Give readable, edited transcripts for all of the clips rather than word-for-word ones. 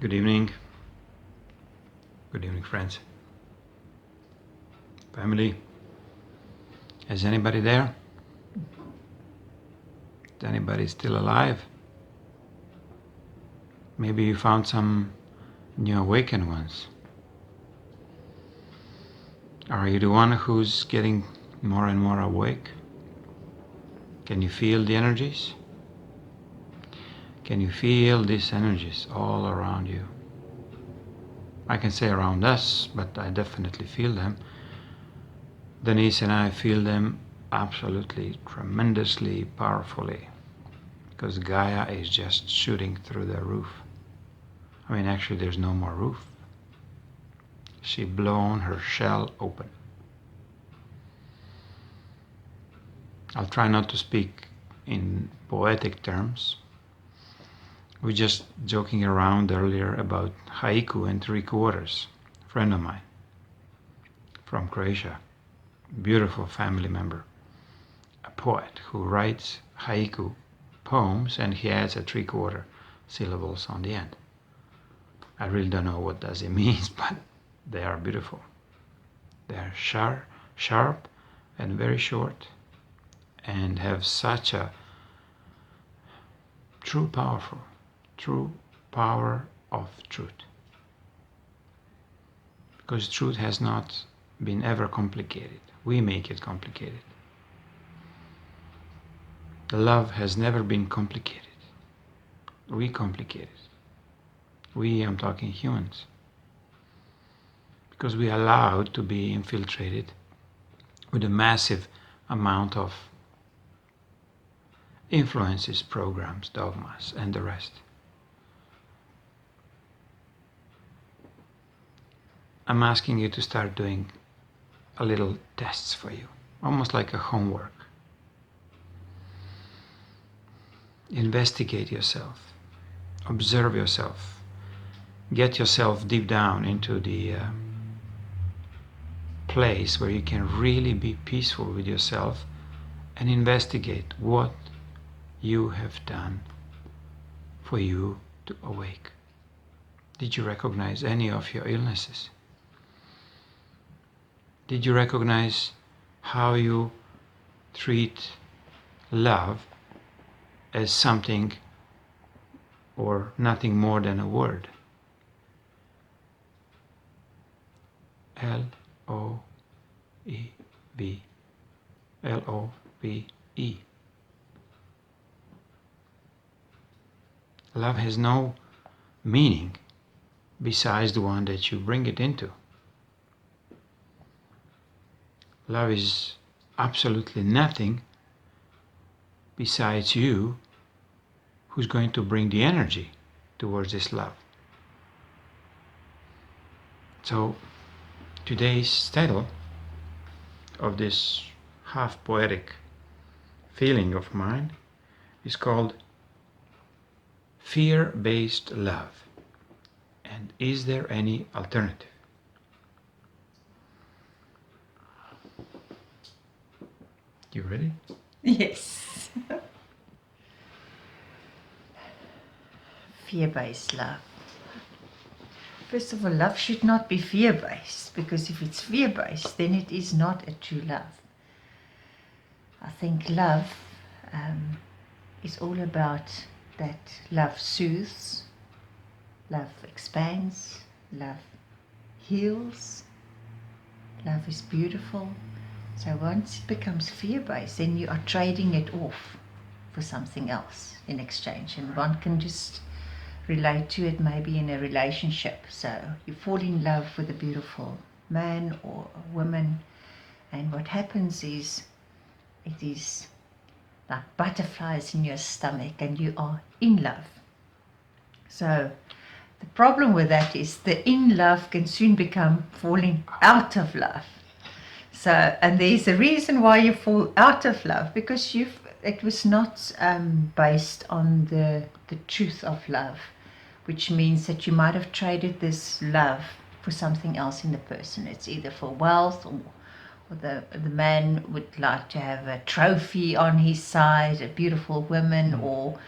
Good evening. Good evening, friends. Family. Is anybody there? Is anybody still alive? Maybe you found some new awakened ones. Are you the one who's getting more and more awake? Can you feel the energies? Can you feel these energies all around you? I can say around us, but I definitely feel them. Denise and I feel them absolutely, tremendously, powerfully, because Gaia is just shooting through the roof. I mean, actually, there's no more roof. She's blown her shell open. I'll try not to speak in poetic terms. We were just joking around earlier about haiku and 3/4. A friend of mine from Croatia, beautiful family member, a poet who writes haiku poems, and he adds a 3/4 syllables on the end. I really don't know what does it means, but they are beautiful. They are sharp and very short, and have such a true power of truth. Because truth has not been ever complicated. We make it complicated. Love has never been complicated. We complicate it. We, I'm talking humans. Because we are allowed to be infiltrated with a massive amount of influences, programs, dogmas, and the rest. I'm asking you to start doing a little tests for you, almost like a homework. Investigate yourself, observe yourself, get yourself deep down into the place where you can really be peaceful with yourself and investigate what you have done for you to awake. Did you recognize any of your illnesses? Did you recognize how you treat love as something or nothing more than a word? L-O-V-E. L-O-V-E. Love has no meaning besides the one that you bring it into. Love is absolutely nothing besides you who's going to bring the energy towards this love. So today's title of this half poetic feeling of mine is called Fear-Based Love. And is there any alternative? You ready? Yes. Fear-based love. First of all, love should not be fear-based, because if it's fear-based, then it is not a true love. I think love is all about that love soothes, love expands, love heals, love is beautiful. So once it becomes fear-based, then you are trading it off for something else in exchange. And one can just relate to it maybe in a relationship. So you fall in love with a beautiful man or a woman, and what happens is it is like butterflies in your stomach and you are in love. So the problem with that is the in love can soon become falling out of love. So, and there's a reason why you fall out of love, because it was not based on the truth of love, which means that you might have traded this love for something else in the person. It's either for wealth, or the man would like to have a trophy on his side, a beautiful woman, or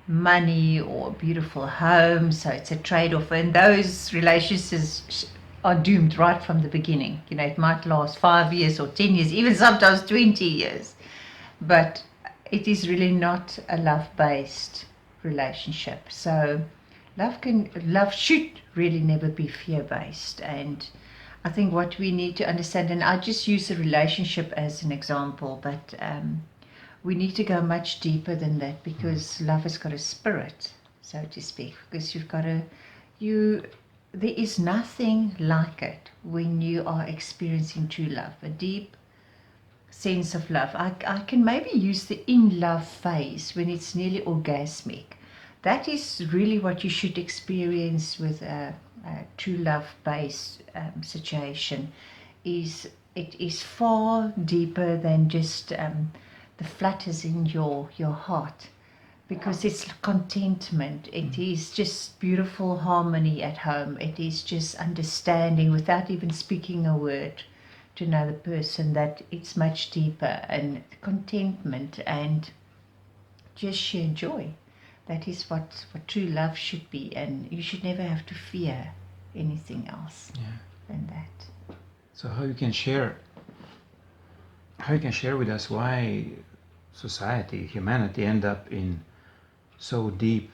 money or a beautiful home, so it's a trade-off, and those relationships are doomed right from the beginning. You know, it might last 5 years or 10 years, even sometimes 20 years, but it is really not a love-based relationship. So love should really never be fear-based. And I think what we need to understand, and I just use a relationship as an example, but we need to go much deeper than that, because love has got a spirit, so to speak. Because there is nothing like it when you are experiencing true love, a deep sense of love. I can maybe use the in love phase when it's nearly orgasmic. That is really what you should experience with a true love based situation. It is far deeper than just the flutters in your heart, because it's contentment. It is just beautiful harmony at home. It is just understanding without even speaking a word to another person, that it's much deeper, and contentment and just sheer joy. That is what true love should be, and you should never have to fear anything else than that. So how you can share with us why society, humanity, end up in so deep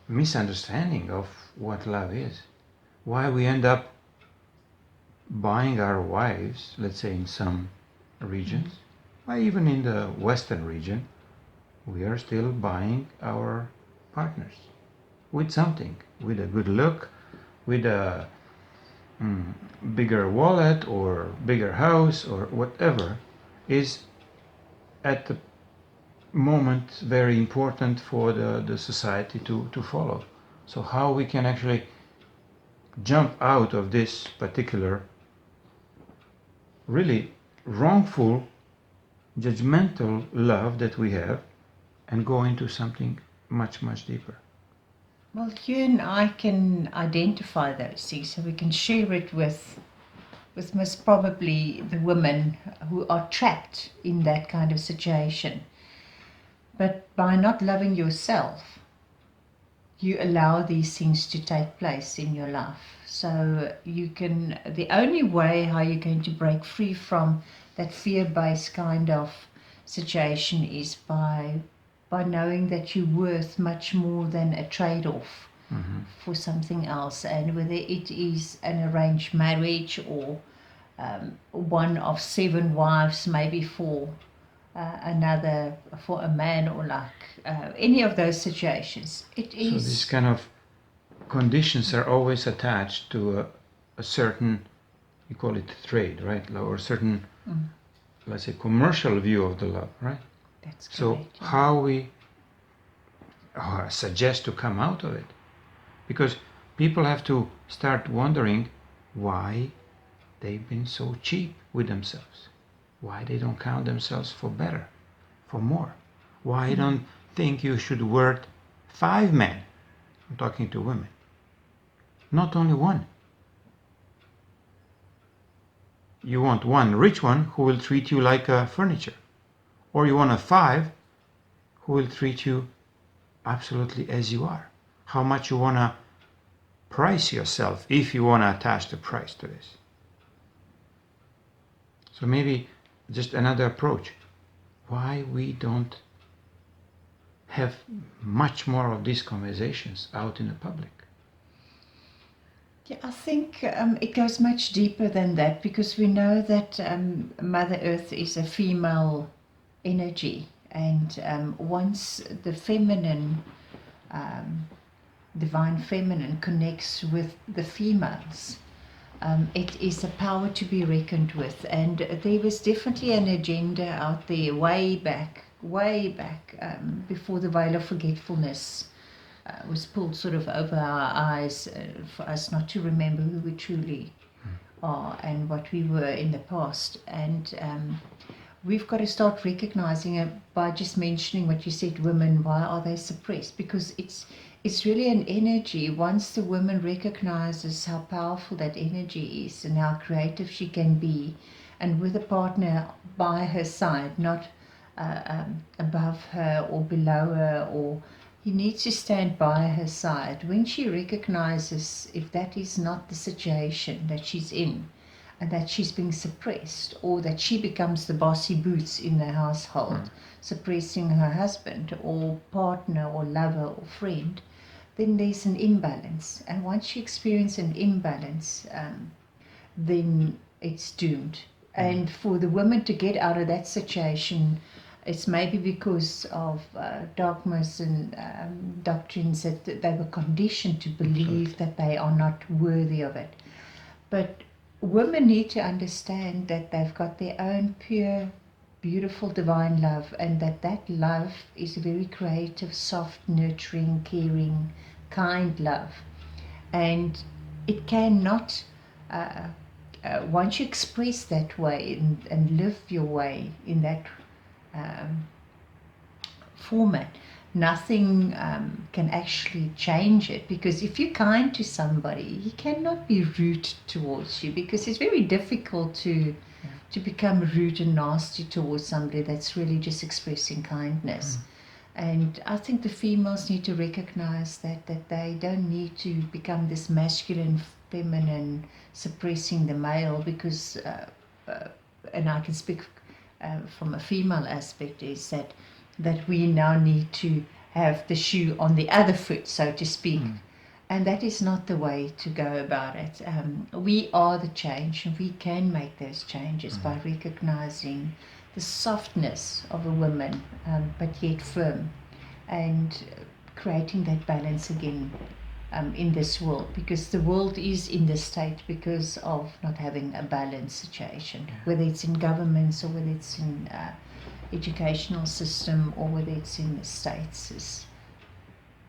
misunderstanding of what love is? Why we end up buying our wives, let's say in some regions, why even in the Western region, we are still buying our partners with something, with a good look, with a bigger wallet or bigger house or whatever is at the moment very important for the society to follow. So how we can actually jump out of this particular really wrongful, judgmental love that we have and go into something much, much deeper. Well, you and I can identify those things, so we can share it with most probably the women who are trapped in that kind of situation. But by not loving yourself, you allow these things to take place in your life. So the only way how you're going to break free from that fear-based kind of situation is by knowing that you're worth much more than a trade-off for something else. And whether it is an arranged marriage or one of 7 wives, maybe for a man, or like any of those situations. It is. So these kind of conditions are always attached to a certain, you call it trade, right? Or a certain, let's say, commercial view of the love, right? That's correct. So how we suggest to come out of it? Because people have to start wondering why they've been so cheap with themselves. Why they don't count themselves for better, for more. Why don't think you should worth 5 men? I'm talking to women. Not only one. You want one rich one who will treat you like a furniture. Or you want a 5 who will treat you absolutely as you are. How much you want to price yourself if you want to attach the price to this. So maybe just another approach. Why we don't have much more of these conversations out in the public? Yeah, I think it goes much deeper than that, because we know that Mother Earth is a female energy, and once the feminine, divine feminine connects with the females, it is a power to be reckoned with. And there was definitely an agenda out there way back, before the veil of forgetfulness was pulled sort of over our eyes, for us not to remember who we truly are and what we were in the past. And we've got to start recognizing it by just mentioning what you said, women, why are they suppressed? Because it's really an energy. Once the woman recognizes how powerful that energy is and how creative she can be, and with a partner by her side, not above her or below her, or he needs to stand by her side. When she recognizes if that is not the situation that she's in, and that she's being suppressed, or that she becomes the bossy boots in the household, suppressing her husband or partner or lover or friend, then there's an imbalance. And once you experience an imbalance, then it's doomed. And for the women to get out of that situation, it's maybe because of dogmas and doctrines that they were conditioned to believe that they are not worthy of it. But women need to understand that they've got their own pure, beautiful, divine love, and that love is a very creative, soft, nurturing, caring, kind love. And it cannot, once you express that way and live your way in that format, nothing can actually change it. Because if you're kind to somebody, he cannot be rude towards you, because it's very difficult to become rude and nasty towards somebody that's really just expressing kindness. And I think the females need to recognize that they don't need to become this masculine, feminine, suppressing the male, because and I can speak from a female aspect, is that we now need to have the shoe on the other foot, so to speak. And that is not the way to go about it. We are the change, and we can make those changes by recognizing the softness of a woman, but yet firm, and creating that balance again in this world, because the world is in this state because of not having a balanced situation, whether it's in governments or whether it's in educational system or whether it's in the states.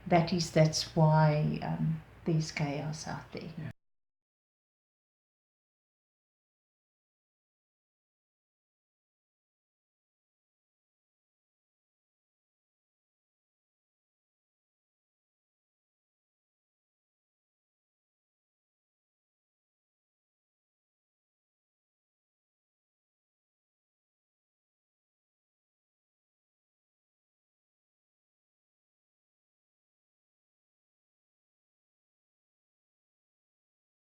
That's why there's chaos out there.